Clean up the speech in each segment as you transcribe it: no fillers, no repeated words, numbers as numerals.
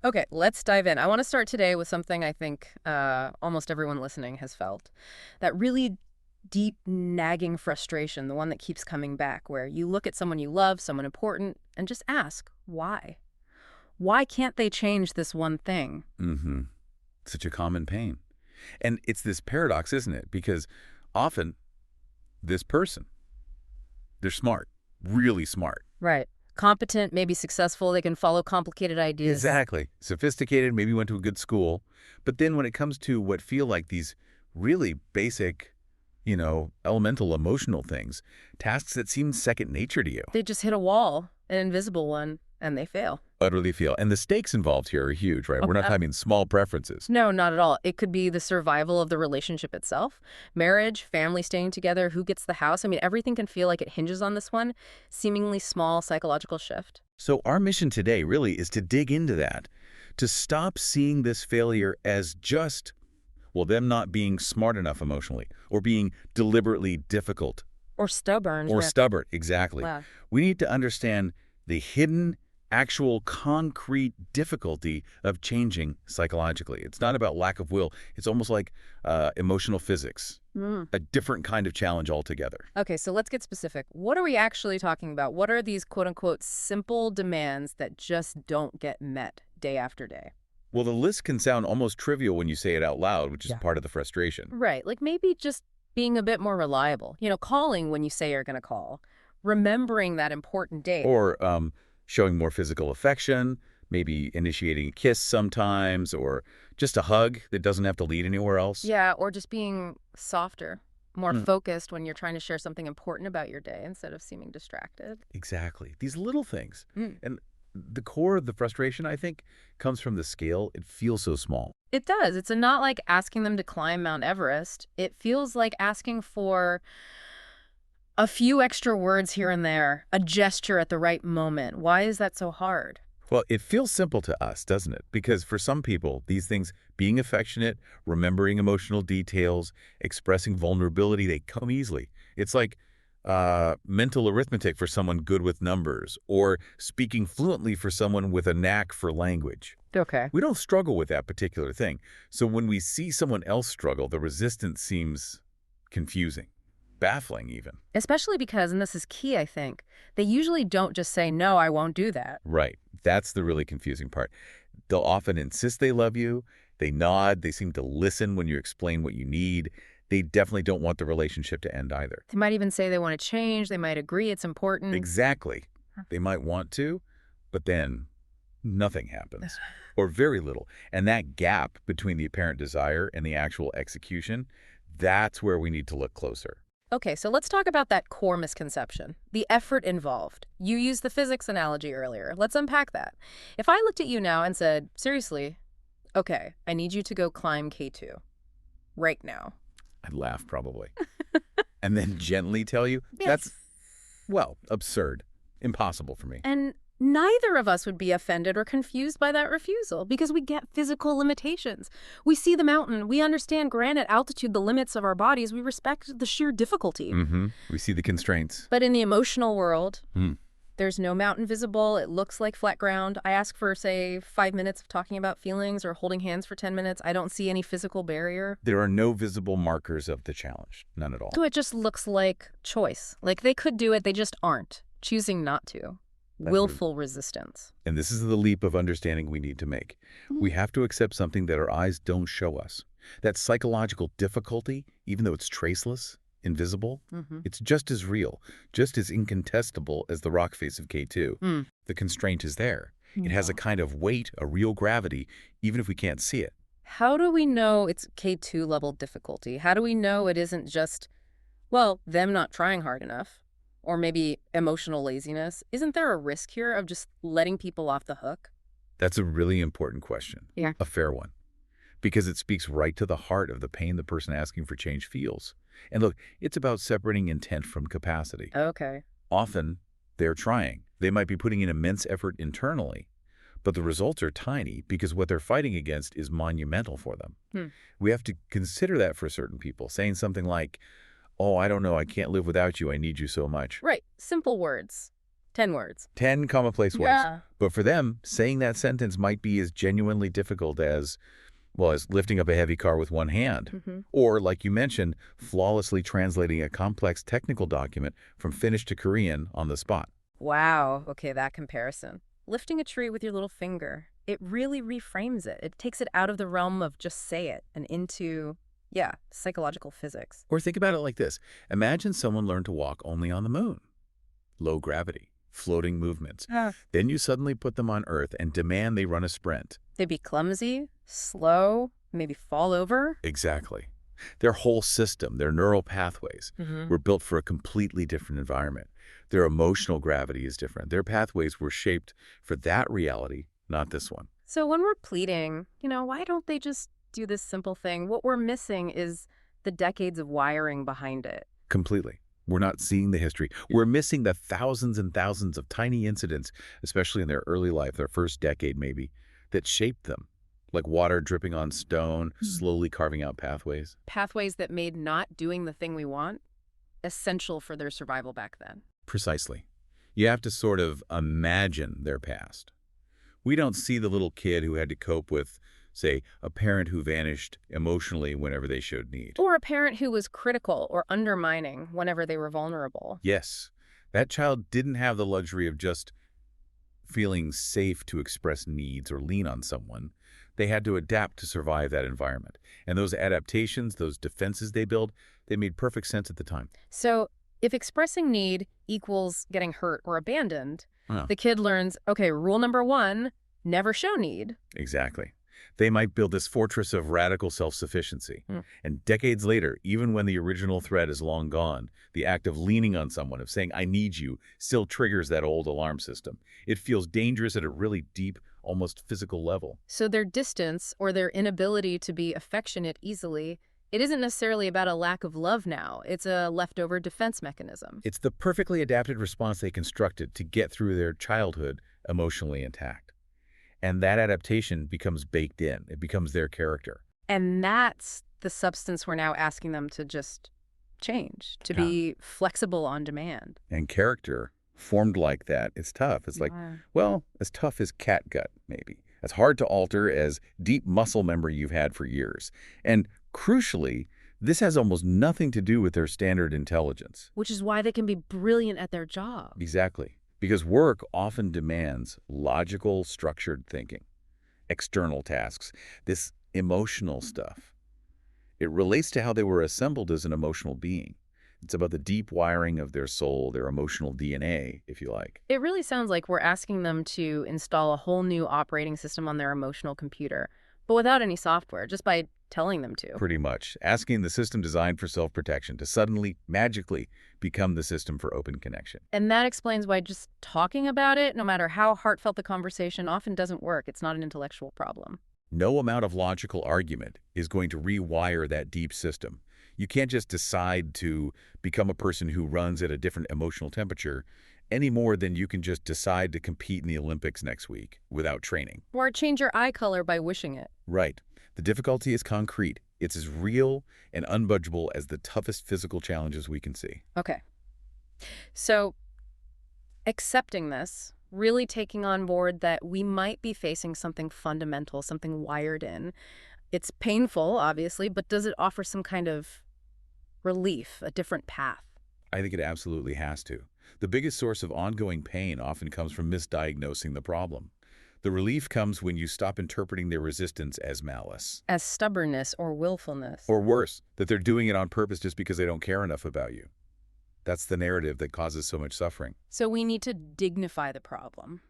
Okay, let's dive in. I want to start today with something I think almost everyone listening has felt. That really deep, nagging frustration, the one that keeps coming back, where you look at someone you love, someone important, and just ask, why? Why can't they change this one thing? Mm-hmm. Such a common pain. And it's this paradox, isn't it? Because often this person, they're smart, really smart. Right. Competent, maybe successful, they can follow complicated ideas. Exactly. Sophisticated, maybe went to a good school. But then when it comes to what feel like these really basic, elemental emotional things, tasks that seem second nature to you, They just hit a wall, an invisible one, and they fail. utterly feel. And the stakes involved here are huge, right? Oh, We're not talking small preferences. no, not at all. It could be the survival of the relationship itself, marriage, family staying together, who gets the house. I mean, everything can feel like it hinges on this one seemingly small psychological shift. So our mission today really is to dig into that, to stop seeing this failure as just, well, them not being smart enough emotionally or being deliberately difficult Or stubborn. or Yeah. stubborn. Exactly. Wow. We need to understand the hidden, actual, concrete difficulty of changing psychologically. It's not about lack of will. It's almost like emotional physics, Mm. a different kind of challenge altogether. Okay, so let's get specific. What are we actually talking about? What are these quote unquote simple demands that just don't get met day after day? Well, the list can sound almost trivial when you say it out loud, which is Yeah. part of the frustration. Right, like maybe just being a bit more reliable. Calling when you say you're going to call, remembering that important date. Or showing more physical affection, maybe initiating a kiss sometimes, or just a hug that doesn't have to lead anywhere else. Yeah, or just being softer, more Mm, focused when you're trying to share something important about your day instead of seeming distracted. exactly. These little things. Mm. And the core of the frustration, I think, comes from the scale. It feels so small. It does. It's not like asking them to climb Mount Everest. It feels like asking for a few extra words here and there, a gesture at the right moment. Why is that so hard? Well, it feels simple to us, doesn't it? Because for some people, these things, being affectionate, remembering emotional details, expressing vulnerability, they come easily. It's like mental arithmetic for someone good with numbers, or speaking fluently for someone with a knack for language. Okay. We don't struggle with that particular thing. So when we see someone else struggle, the resistance seems confusing, baffling even. Especially because, and this is key, I think, they usually don't just say, no, I won't do that. Right. That's the really confusing part. They'll often insist they love you. They nod. They seem to listen when you explain what you need. They definitely don't want the relationship to end either. They might even say they want to change. They might agree it's important. Exactly. They might want to, but then nothing happens, or very little. And that gap between the apparent desire and the actual execution, that's where we need to look closer. Okay, so let's talk about that core misconception, the effort involved. You used the physics analogy earlier. Let's unpack that. If I looked at you now and said, seriously, okay, I need you to go climb K2 right now. I'd laugh probably. And then gently tell you, Yes. that's, well, absurd. Impossible for me. And neither of us would be offended or confused by that refusal because we get physical limitations. We see the mountain. We understand granite altitude, the limits of our bodies. We respect the sheer difficulty. Mm-hmm. We see the constraints. But in the emotional world, Mm. there's no mountain visible. It looks like flat ground. I ask for, say, 5 minutes of talking about feelings or holding hands for 10 minutes. I don't see any physical barrier. There are no visible markers of the challenge. None at all. So it just looks like choice. Like they could do it, they just aren't. Choosing not to. That's Willful resistance. And this is the leap of understanding we need to make. We have to accept something that our eyes don't show us. That psychological difficulty, even though it's traceless, invisible, Mm-hmm. it's just as real, just as incontestable as the rock face of K2. Mm. The constraint is there. It has a kind of weight, a real gravity, even if we can't see it. How do we know it's K2 level difficulty? How do we know it isn't just, well, them not trying hard enough? Or maybe emotional laziness? Isn't there a risk here of just letting people off the hook? That's a really important question. Yeah. A fair one. Because it speaks right to the heart of the pain the person asking for change feels. And look, it's about separating intent from capacity. Okay. Often, they're trying. They might be putting in immense effort internally, but the results are tiny because what they're fighting against is monumental for them. We have to consider that for certain people, saying something like, oh, I don't know, I can't live without you, I need you so much. Right. Simple words. 10 words. 10 commonplace words. Yeah. But for them, saying that sentence might be as genuinely difficult as, well, as lifting up a heavy car with one hand. Hmm. Or, like you mentioned, flawlessly translating a complex technical document from Finnish to Korean on the spot. Wow. Okay, that comparison. Lifting a tree with your little finger, it really reframes it. It takes it out of the realm of just say it and into, yeah, psychological physics. Or think about it like this. Imagine someone learned to walk only on the moon. Low gravity, floating movements. Yeah. Then you suddenly put them on Earth and demand they run a sprint. They'd be clumsy, slow, maybe fall over. Exactly. Their whole system, their neural pathways, Hmm. were built for a completely different environment. Their emotional gravity is different. Their pathways were shaped for that reality, not this one. So when we're pleading, why don't they just do this simple thing? What we're missing is the decades of wiring behind it. Completely. We're not seeing the history. We're missing the thousands and thousands of tiny incidents, especially in their early life, their first decade maybe, that shaped them. Like water dripping on stone, slowly carving out pathways. Pathways that made not doing the thing we want essential for their survival back then. Precisely. You have to sort of imagine their past. We don't see the little kid who had to cope with, say, a parent who vanished emotionally whenever they showed need. Or a parent who was critical or undermining whenever they were vulnerable. Yes, that child didn't have the luxury of just feeling safe to express needs or lean on someone. They had to adapt to survive that environment. And those adaptations, those defenses they built, they made perfect sense at the time. So if expressing need equals getting hurt or abandoned, Oh, the kid learns, okay, rule number one, never show need. exactly. They might build this fortress of radical self-sufficiency. Hmm. And decades later, even when the original threat is long gone, the act of leaning on someone, of saying, I need you, still triggers that old alarm system. It feels dangerous at a really deep, almost physical level. So their distance or their inability to be affectionate easily, it isn't necessarily about a lack of love now. It's a leftover defense mechanism. It's the perfectly adapted response they constructed to get through their childhood emotionally intact. And that adaptation becomes baked in. It becomes their character. And that's the substance we're now asking them to just change, to Yeah. be flexible on demand. And character formed like that is tough. It's like, Wow. well, as tough as catgut, maybe. As hard to alter as deep muscle memory you've had for years. And crucially, this has almost nothing to do with their standard intelligence. Which is why they can be brilliant at their job. Exactly. Because work often demands logical, structured thinking, external tasks, this emotional stuff. It relates to how they were assembled as an emotional being. It's about the deep wiring of their soul, their emotional DNA, if you like. It really sounds like we're asking them to install a whole new operating system on their emotional computer, but without any software, just by telling them to. Pretty much. Asking the system designed for self-protection to suddenly, magically, become the system for open connection. And that explains why just talking about it, no matter how heartfelt the conversation, often doesn't work. It's not an intellectual problem. No amount of logical argument is going to rewire that deep system. You can't just decide to become a person who runs at a different emotional temperature any more than you can just decide to compete in the Olympics next week without training. Or change your eye color by wishing it. Right. The difficulty is concrete. It's as real and unbudgeable as the toughest physical challenges we can see. Okay. So, accepting this, really taking on board that we might be facing something fundamental, something wired in. It's painful, obviously, but does it offer some kind of relief, a different path? I think it absolutely has to. The biggest source of ongoing pain often comes from misdiagnosing the problem. The relief comes when you stop interpreting their resistance as malice. As stubbornness or willfulness. Or worse, that they're doing it on purpose just because they don't care enough about you. That's the narrative that causes so much suffering. So we need to dignify the problem,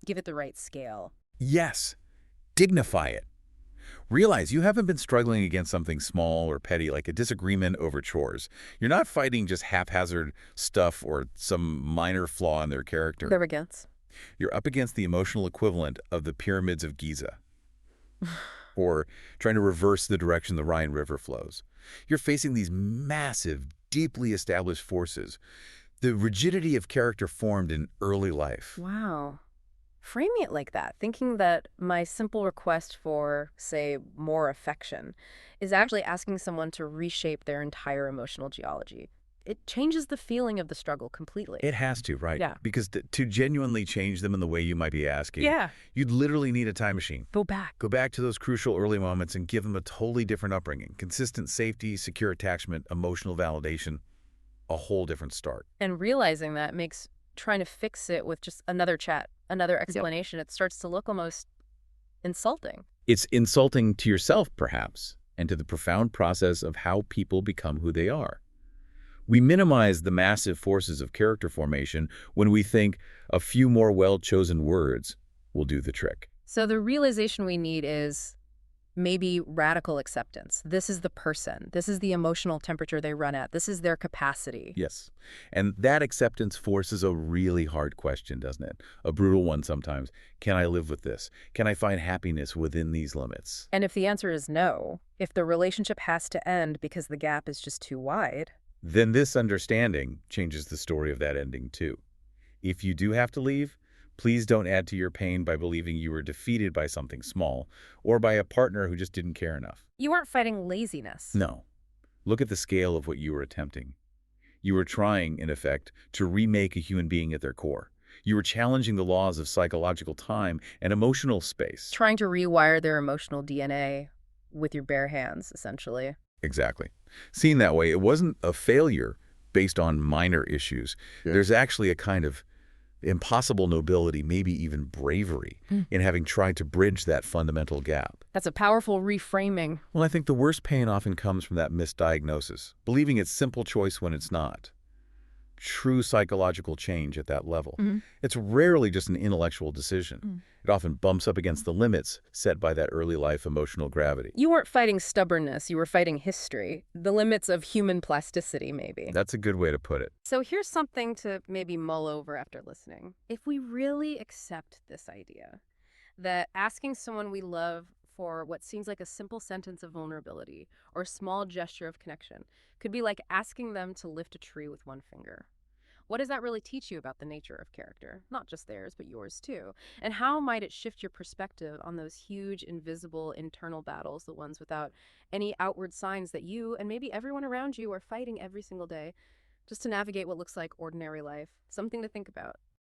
give it the right scale. Yes, dignify it. Realize you haven't been struggling against something small or petty like a disagreement over chores. You're not fighting just haphazard stuff or some minor flaw in their character. They're against. You're up against the emotional equivalent of the pyramids of Giza, or trying to reverse the direction the Rhine River flows. You're facing these massive, deeply established forces, the rigidity of character formed in early life. Wow. Framing it like that, thinking that my simple request for, say, more affection is actually asking someone to reshape their entire emotional geology. it changes the feeling of the struggle completely. It has to, right? Yeah. Because to genuinely change them in the way you might be asking, Yeah. you'd literally need a time machine. Go back. Go back to those crucial early moments and give them a totally different upbringing. Consistent safety, secure attachment, emotional validation, a whole different start. And realizing that makes trying to fix it with just another chat, another explanation, it starts to look almost insulting. It's insulting to yourself, perhaps, and to the profound process of how people become who they are. We minimize the massive forces of character formation when we think a few more well-chosen words will do the trick. So the realization we need is maybe radical acceptance. This is the person. This is the emotional temperature they run at. This is their capacity. Yes. And that acceptance forces a really hard question, doesn't it? A brutal one sometimes. Can I live with this? Can I find happiness within these limits? And if the answer is no, if the relationship has to end because the gap is just too wide, Then this understanding changes the story of that ending too. If you do have to leave, please don't add to your pain by believing you were defeated by something small or by a partner who just didn't care enough. you aren't fighting laziness. No. Look at the scale of what you were attempting. You were trying, in effect, to remake a human being at their core. You were challenging the laws of psychological time and emotional space. Trying to rewire their emotional DNA with your bare hands, essentially. Exactly. Seen that way, it wasn't a failure based on minor issues. Yeah. There's actually a kind of impossible nobility, maybe even bravery, in having tried to bridge that fundamental gap. That's a powerful reframing. Well, I think the worst pain often comes from that misdiagnosis, believing it's simple choice when it's not. True psychological change at that level. It's rarely just an intellectual decision. It often bumps up against the limits set by that early life emotional gravity. You weren't fighting stubbornness, you were fighting history. The limits of human plasticity, maybe. That's a good way to put it. So here's something to maybe mull over after listening. If we really accept this idea that asking someone we love for what seems like a simple sentence of vulnerability or a small gesture of connection could be like asking them to lift a tree with one finger. What does that really teach you about the nature of character? Not just theirs, but yours too. And how might it shift your perspective on those huge, invisible, internal battles, the ones without any outward signs that you and maybe everyone around you are fighting every single day just to navigate what looks like ordinary life? Something to think about.